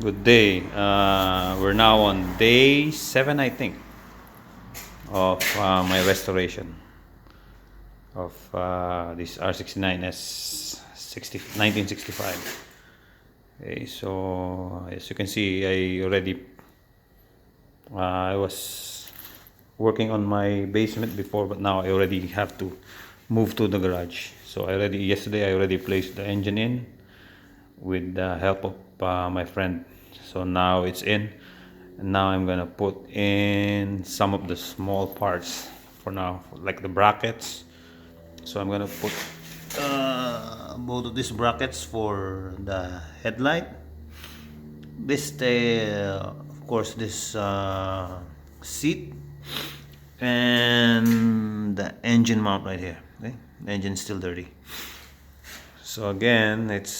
Good day. We're now on day 7, I think, of my restoration of this R69S 1965. Okay, so as you can see, I was working on my basement before, but now I already have to move to the garage. So yesterday I already placed the engine in with the help of my friend. So now it's in, and now I'm gonna put in some of the small parts for now, like the brackets. So I'm gonna put both of these brackets for the headlight. Of course, this seat, and the engine mount right here. Okay, the engine's still dirty. So again, it's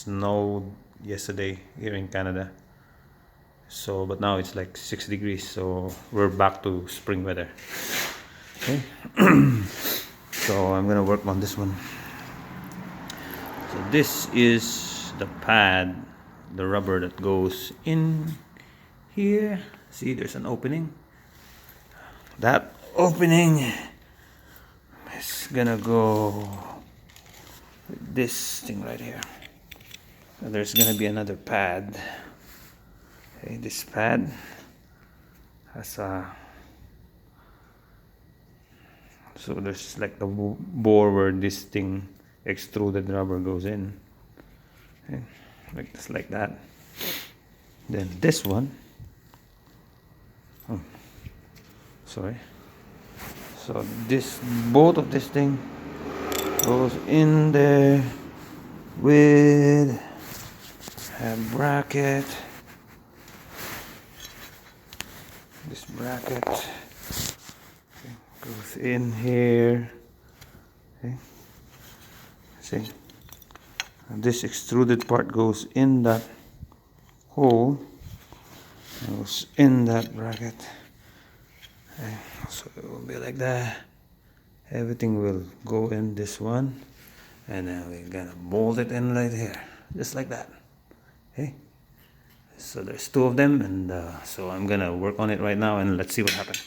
snowed yesterday here in Canada. So, but now it's like 6 degrees, so we're back to spring weather. Okay. So I'm gonna work on this one. So this is the pad, the rubber that goes in here. See, there's an opening. That opening is gonna go with this thing right here. And there's gonna be another pad. Okay, this pad has a, so there's like the bore where this thing extruded rubber goes in. Okay, like that. Then this one, oh, sorry. So both of this thing goes in there with a bracket. This bracket, okay, goes in here. Okay. See, and this extruded part goes in that hole, goes in that bracket. Okay. So it will be like that. Everything will go in this one, and then we're gonna mold it in right here, just like that. Okay. So there's two of them, and so I'm gonna work on it right now, and let's see what happens.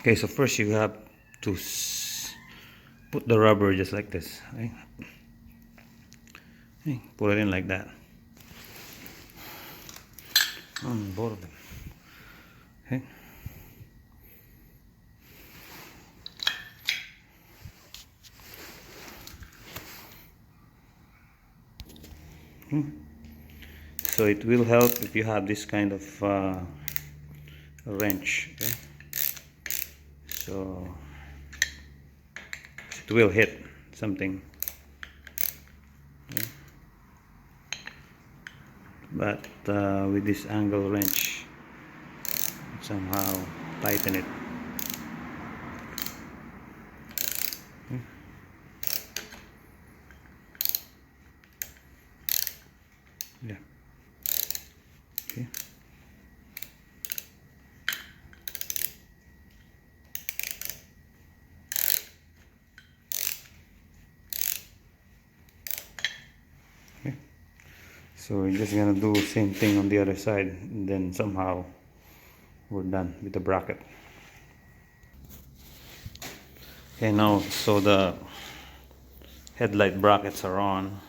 Okay, so first you have to put the rubber just like this, right? Okay, put it in like that on both of them. Okay. So it will help if you have this kind of wrench. Okay? So it will hit something. Okay? But with this angle wrench, somehow tighten it. Okay? Yeah. Okay. Okay. So we're just gonna do the same thing on the other side, and then somehow we're done with the bracket. Okay, now so the headlight brackets are on.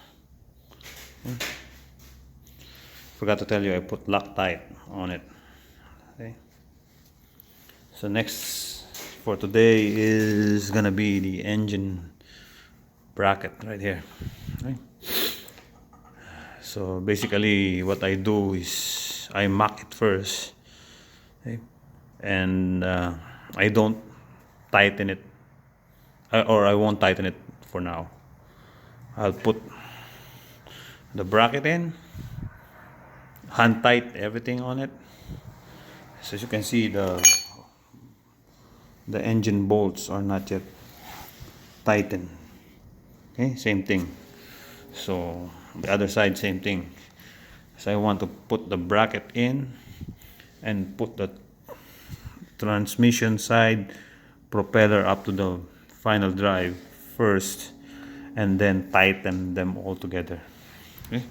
Okay. Forgot to tell you, I put Loctite on it. Okay. So next for today is gonna be the engine bracket right here. Okay. So basically what I do is I mock it first, okay? And I don't tighten it, or I won't tighten it for now. I'll put the bracket in, hand tight everything on it. So as you can see, the engine bolts are not yet tightened. Okay, same thing. So the other side, same thing. So I want to put the bracket in and put the transmission side propeller up to the final drive first, and then tighten them all together. Okay?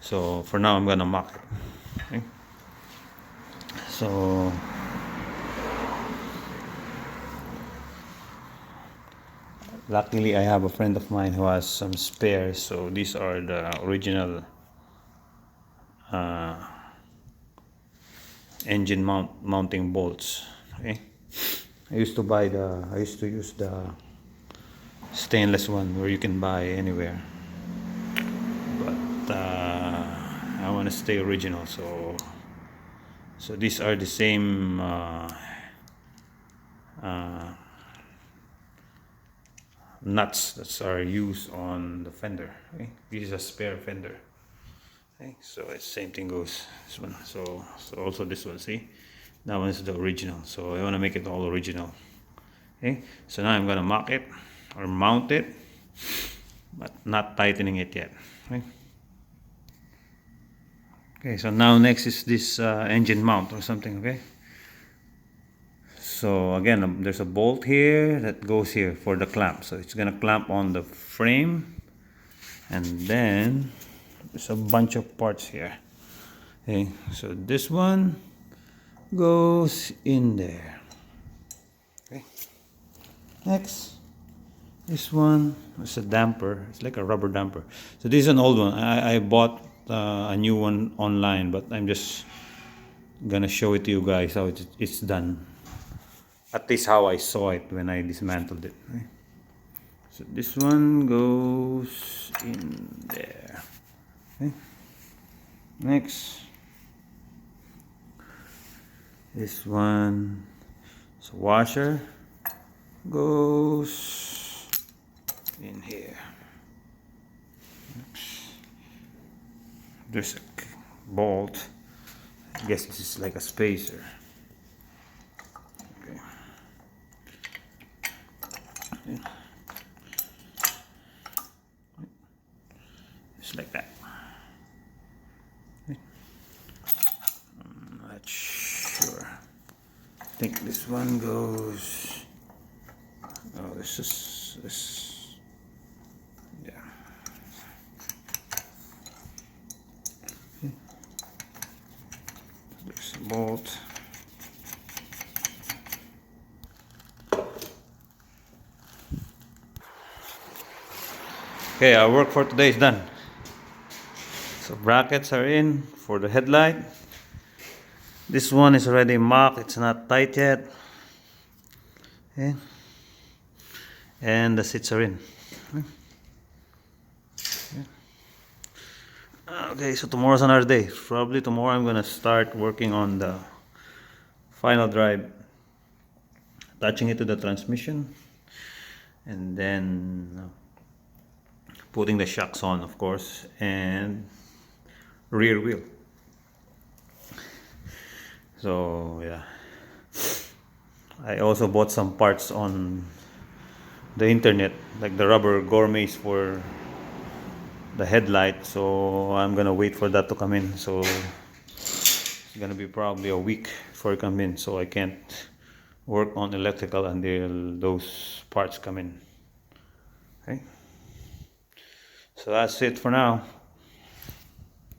So for now I'm gonna mock it. Okay? So luckily I have a friend of mine who has some spares, so these are the original engine mounting bolts. Okay, I used to use the stainless one where you can buy anywhere, but I want to stay original, so these are the same nuts that are used on the fender. Okay? This is a spare fender. Okay, so it's same thing goes this one. So also this one, see, that one is the original. So I want to make it all original. Okay, so now I'm gonna mock it or mount it, but not tightening it yet. Okay. Okay, so now next is this engine mount or something. Okay. So again, there's a bolt here that goes here for the clamp. So it's gonna clamp on the frame, and then there's a bunch of parts here. Okay, so this one goes in there. Okay. Next, this one is a damper. It's like a rubber damper. So this is an old one. I bought a new one online, but I'm just gonna show it to you guys how it's done. At least how I saw it when I dismantled it. Okay. So this one goes in there. Okay. Next, this one is a washer, goes in here. Oops. There's a bolt. I guess this is like a spacer. Okay. Okay. Just like that. Okay. I'm not sure. I think this one goes. Oh, this is this. Yeah. Okay. There's a bolt. Okay, our work for today is done. So brackets are in for the headlight. This one is already mocked, it's not tight yet. Okay. And the seats are in. Okay, so tomorrow's another day. Probably tomorrow I'm gonna start working on the final drive, attaching it to the transmission, and then putting the shocks on, of course, and rear wheel. So yeah, I also bought some parts on the internet, like the rubber gourmets for the headlight, so I'm gonna wait for that to come in. So it's gonna be probably a week before it comes in, so I can't work on electrical until those parts come in. Okay, so that's it for now.